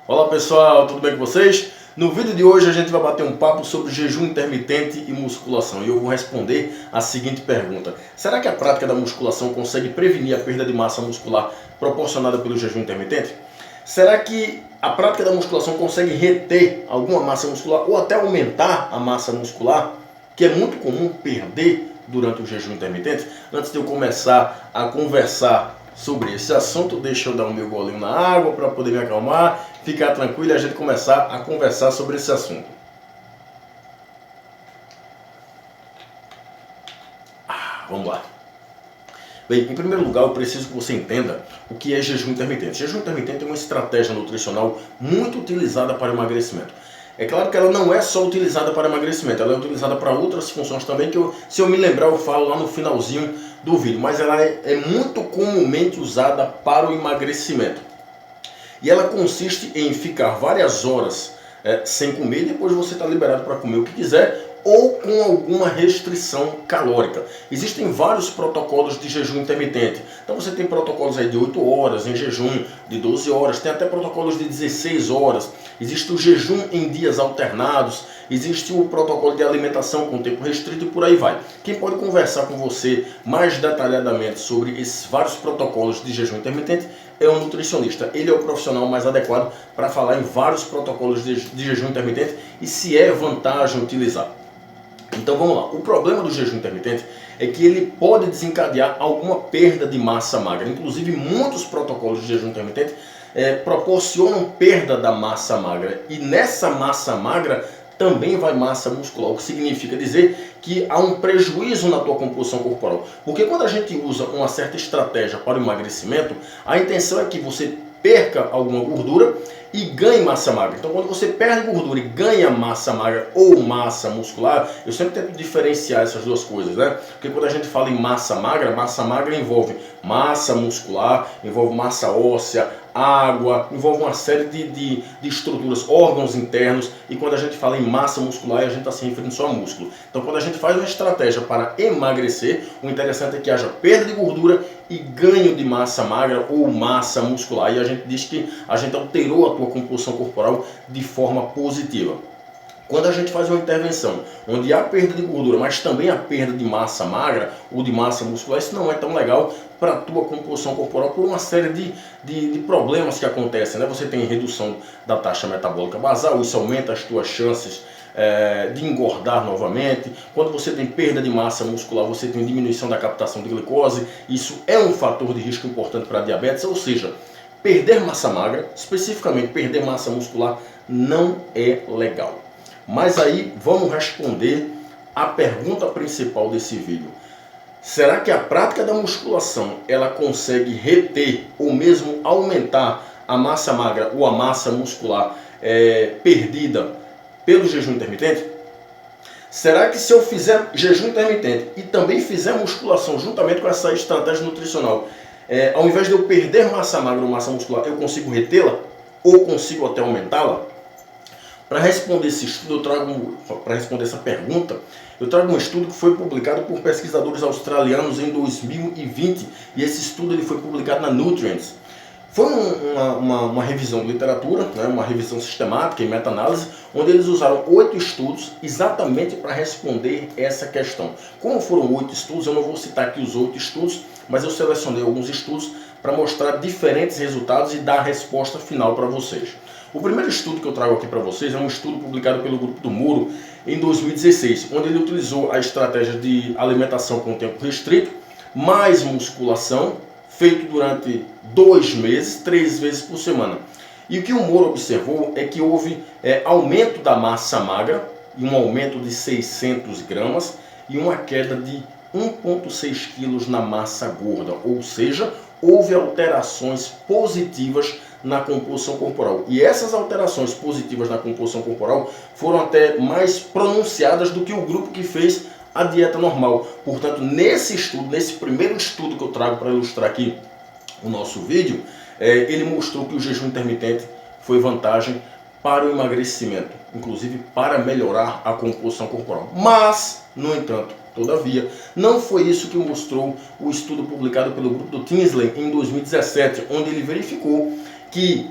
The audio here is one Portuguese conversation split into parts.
Olá pessoal, tudo bem com vocês? No vídeo de hoje a gente vai bater um papo sobre jejum intermitente e musculação e eu vou responder a seguinte pergunta: será que a prática da musculação consegue prevenir a perda de massa muscular proporcionada pelo jejum intermitente? Será que a prática da musculação consegue reter alguma massa muscular ou até aumentar a massa muscular, que é muito comum perder durante o jejum intermitente? Antes de eu começar a conversar sobre esse assunto, deixa eu dar um meu golinho na água para poder me acalmar, ficar tranquilo e a gente começar a conversar sobre esse assunto. Vamos lá. Bem, em primeiro lugar, eu preciso que você entenda o que é jejum intermitente. Jejum intermitente é uma estratégia nutricional muito utilizada para emagrecimento. É claro que ela não é só utilizada para emagrecimento, ela é utilizada para outras funções também, que se eu me lembrar eu falo lá no finalzinho do vídeo, mas ela é muito comumente usada para o emagrecimento. E ela consiste em ficar várias horas sem comer e depois você está liberado para comer o que quiser, ou com alguma restrição calórica. Existem vários protocolos de jejum intermitente. Então você tem protocolos aí de 8 horas em jejum, de 12 horas, tem até protocolos de 16 horas. Existe o jejum em dias alternados, existe o protocolo de alimentação com tempo restrito e por aí vai. Quem pode conversar com você mais detalhadamente sobre esses vários protocolos de jejum intermitente é um nutricionista. Ele é o profissional mais adequado para falar em vários protocolos de jejum intermitente e se é vantagem utilizar. Então vamos lá, o problema do jejum intermitente é que ele pode desencadear alguma perda de massa magra. Inclusive muitos protocolos de jejum intermitente proporcionam perda da massa magra. E nessa massa magra também vai massa muscular, o que significa dizer que há um prejuízo na tua composição corporal. Porque quando a gente usa uma certa estratégia para o emagrecimento, a intenção é que você perca alguma gordura e ganhe massa magra. Então quando você perde gordura e ganha massa magra ou massa muscular, eu sempre tento diferenciar essas duas coisas, né? Porque quando a gente fala em massa magra envolve massa muscular, envolve massa óssea, água, envolve uma série de estruturas, órgãos internos, e quando a gente fala em massa muscular, a gente está se referindo só a músculo. Então quando a gente faz uma estratégia para emagrecer, o interessante é que haja perda de gordura e ganho de massa magra ou massa muscular. E a gente diz que a gente alterou a tua composição corporal de forma positiva. Quando a gente faz uma intervenção onde há perda de gordura, mas também há perda de massa magra ou de massa muscular, isso não é tão legal para a tua composição corporal por uma série de problemas que acontecem, né? Você tem redução da taxa metabólica basal, isso aumenta as tuas chances de engordar novamente. Quando você tem perda de massa muscular, você tem diminuição da captação de glicose, isso é um fator de risco importante para a diabetes, ou seja, perder massa magra, especificamente perder massa muscular, não é legal. Mas aí vamos responder a pergunta principal desse vídeo. Será que a prática da musculação ela consegue reter ou mesmo aumentar a massa magra ou a massa muscular perdida pelo jejum intermitente? Será que se eu fizer jejum intermitente e também fizer musculação juntamente com essa estratégia nutricional, ao invés de eu perder massa magra ou massa muscular, eu consigo retê-la ou consigo até aumentá-la? Para responder esse estudo, para responder essa pergunta, eu trago um estudo que foi publicado por pesquisadores australianos em 2020 e esse estudo ele foi publicado na Nutrients. Foi uma revisão de literatura, né, uma revisão sistemática e meta-análise, onde eles usaram 8 estudos exatamente para responder essa questão. Como foram 8 estudos, eu não vou citar aqui os 8 estudos, mas eu selecionei alguns estudos para mostrar diferentes resultados e dar a resposta final para vocês. O primeiro estudo que eu trago aqui para vocês é um estudo publicado pelo Grupo do Muro em 2016, onde ele utilizou a estratégia de alimentação com tempo restrito, mais musculação, feito durante 2 meses, 3 vezes por semana. E o que o Muro observou é que houve aumento da massa magra, e um aumento de 600 gramas, e uma queda de 1,6 quilos na massa gorda, ou seja, houve alterações positivas na composição corporal. E essas alterações positivas na composição corporal foram até mais pronunciadas do que o grupo que fez a dieta normal. Portanto, nesse estudo, nesse primeiro estudo que eu trago para ilustrar aqui o nosso vídeo, ele mostrou que o jejum intermitente foi vantagem para o emagrecimento, inclusive para melhorar a composição corporal. Mas, no entanto, todavia, não foi isso que mostrou o estudo publicado pelo grupo do Tinsley em 2017, onde ele verificou que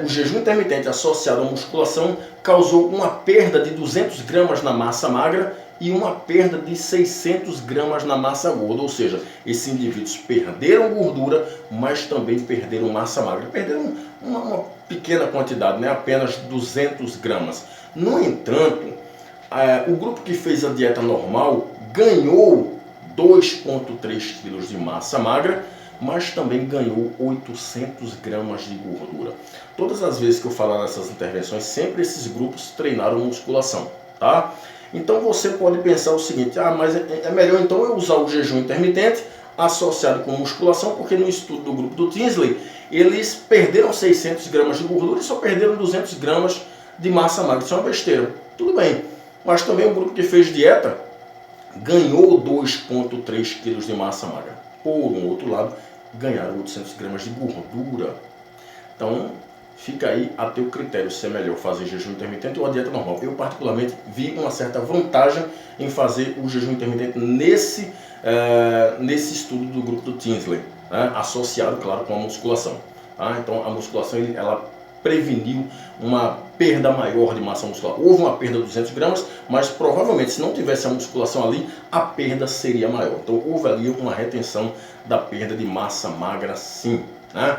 o jejum intermitente associado à musculação causou uma perda de 200 gramas na massa magra e uma perda de 600 gramas na massa gorda, ou seja, esses indivíduos perderam gordura, mas também perderam massa magra, perderam uma pequena quantidade, né? Apenas 200 gramas. No entanto, o grupo que fez a dieta normal ganhou 2,3 kg de massa magra, mas também ganhou 800 gramas de gordura. Todas as vezes que eu falar nessas intervenções, sempre esses grupos treinaram musculação, tá? Então você pode pensar o seguinte, mas é melhor então eu usar o jejum intermitente associado com musculação, porque no estudo do grupo do Tinsley, eles perderam 600 gramas de gordura e só perderam 200 gramas de massa magra. Isso é uma besteira. Tudo bem, mas também o grupo que fez dieta ganhou 2,3 kg de massa magra. Por um outro lado, ganharam 800 gramas de gordura. Então, fica aí a teu critério se é melhor fazer jejum intermitente ou a dieta normal. Eu, particularmente, vi uma certa vantagem em fazer o jejum intermitente nesse estudo do grupo do Tinsley, né? Associado, claro, com a musculação. Tá? Então, a musculação ela preveniu uma perda maior de massa muscular. Houve uma perda de 200 gramas, mas provavelmente se não tivesse a musculação ali, a perda seria maior. Então houve ali uma retenção da perda de massa magra, sim, né?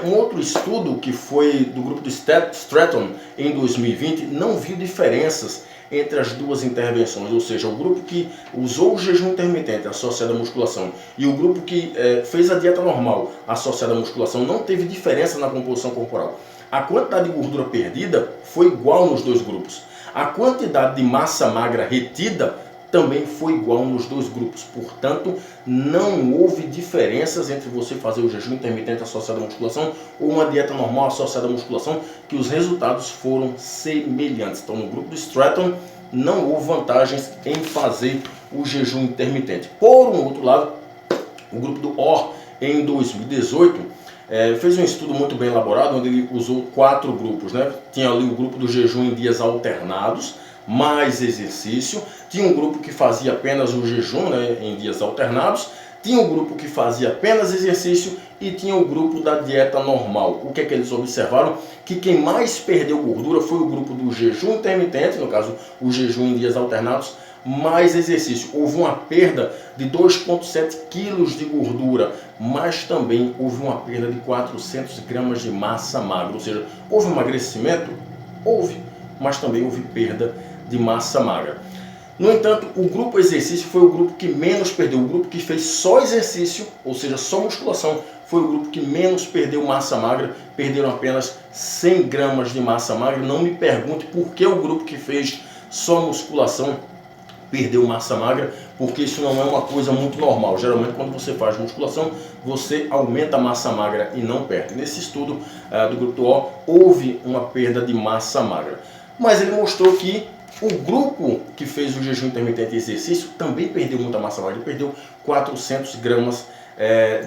Um outro estudo que foi do grupo do Stratton em 2020 não viu diferenças entre as duas intervenções, ou seja, o grupo que usou o jejum intermitente associado à musculação e o grupo que fez a dieta normal associada à musculação não teve diferença na composição corporal. A quantidade de gordura perdida foi igual nos dois grupos. A quantidade de massa magra retida também foi igual nos dois grupos. Portanto, não houve diferenças entre você fazer o jejum intermitente associado à musculação ou uma dieta normal associada à musculação, que os resultados foram semelhantes. Então, no grupo do Stratton, não houve vantagens em fazer o jejum intermitente. Por um outro lado, o grupo do Orr, em 2018, fez um estudo muito bem elaborado, onde ele usou 4 grupos, né? Tinha ali o grupo do jejum em dias alternados, mais exercício. Tinha um grupo que fazia apenas o jejum, né, em dias alternados. Tinha um grupo que fazia apenas exercício e tinha o grupo da dieta normal. O que é que eles observaram? Que quem mais perdeu gordura foi o grupo do jejum intermitente, no caso o jejum em dias alternados, mais exercício. Houve uma perda de 2,7 kg de gordura, mas também houve uma perda de 400 gramas de massa magra. Ou seja, houve emagrecimento? Houve, mas também houve perda de massa magra. No entanto, o grupo exercício foi o grupo que menos perdeu. O grupo que fez só exercício, ou seja, só musculação, foi o grupo que menos perdeu massa magra. Perderam apenas 100 gramas de massa magra. Não me pergunte por que o grupo que fez só musculação perdeu massa magra, porque isso não é uma coisa muito normal. Geralmente, quando você faz musculação, você aumenta a massa magra e não perde. Nesse estudo do grupo do O, houve uma perda de massa magra. Mas ele mostrou que o grupo que fez o jejum intermitente e exercício também perdeu muita massa magra. Ele perdeu 400 gramas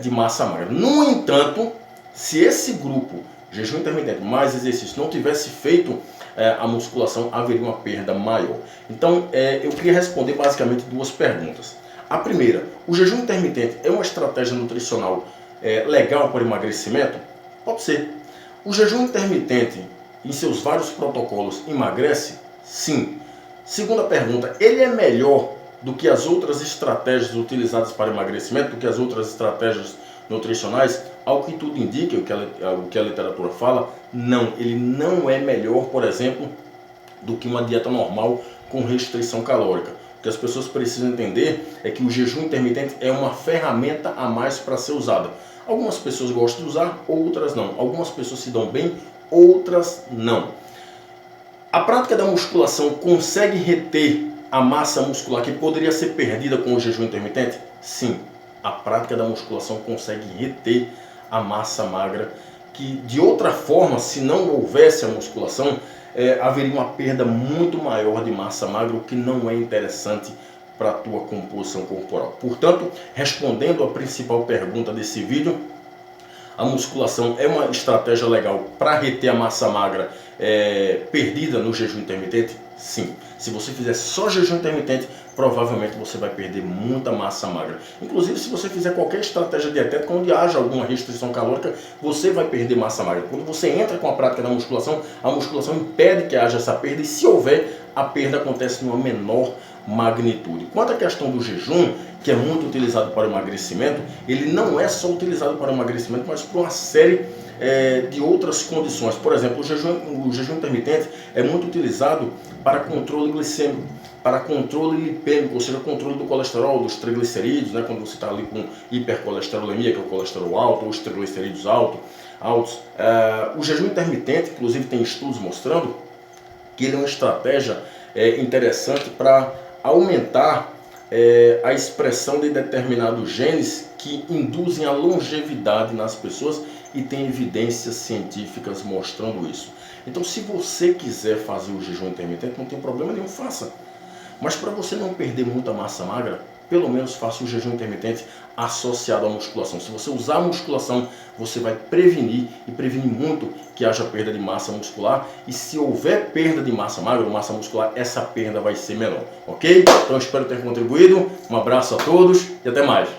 de massa magra. No entanto, se esse grupo, jejum intermitente mais exercício, não tivesse feito a musculação, haveria uma perda maior. Então, eu queria responder basicamente 2 perguntas. A primeira, o jejum intermitente é uma estratégia nutricional legal para emagrecimento? Pode ser. O jejum intermitente, em seus vários protocolos, emagrece? Sim. Segunda pergunta, ele é melhor do que as outras estratégias utilizadas para emagrecimento, do que as outras estratégias nutricionais? Ao que tudo indica, o que a literatura fala, não. Ele não é melhor, por exemplo, do que uma dieta normal com restrição calórica. O que as pessoas precisam entender é que o jejum intermitente é uma ferramenta a mais para ser usada. Algumas pessoas gostam de usar, outras não. Algumas pessoas se dão bem, outras não. A prática da musculação consegue reter a massa muscular que poderia ser perdida com o jejum intermitente? Sim, a prática da musculação consegue reter a massa magra, que de outra forma, se não houvesse a musculação, haveria uma perda muito maior de massa magra, o que não é interessante para a tua composição corporal. Portanto, respondendo a principal pergunta desse vídeo, a musculação é uma estratégia legal para reter a massa magra perdida no jejum intermitente? Sim. Se você fizer só jejum intermitente, provavelmente você vai perder muita massa magra. Inclusive, se você fizer qualquer estratégia dietética onde haja alguma restrição calórica, você vai perder massa magra. Quando você entra com a prática da musculação, a musculação impede que haja essa perda, e se houver, a perda acontece numa menor magnitude. Quanto à questão do jejum, que é muito utilizado para o emagrecimento, ele não é só utilizado para o emagrecimento, mas para uma série de outras condições. Por exemplo, o jejum intermitente é muito utilizado para controle glicêmico, para controle lipêmico, ou seja, controle do colesterol, dos triglicerídeos, né? Quando você está ali com hipercolesterolemia, que é o colesterol alto, ou os triglicerídeos altos. O jejum intermitente, inclusive, tem estudos mostrando que ele é uma estratégia interessante para aumentar a expressão de determinados genes que induzem a longevidade nas pessoas, e tem evidências científicas mostrando isso. Então, se você quiser fazer o jejum intermitente, não tem problema nenhum, faça. Mas para você não perder muita massa magra, pelo menos faça o jejum intermitente associado à musculação. Se você usar a musculação, você vai prevenir muito que haja perda de massa muscular. E se houver perda de massa magra ou massa muscular, essa perda vai ser menor, ok? Então espero ter contribuído. Um abraço a todos e até mais.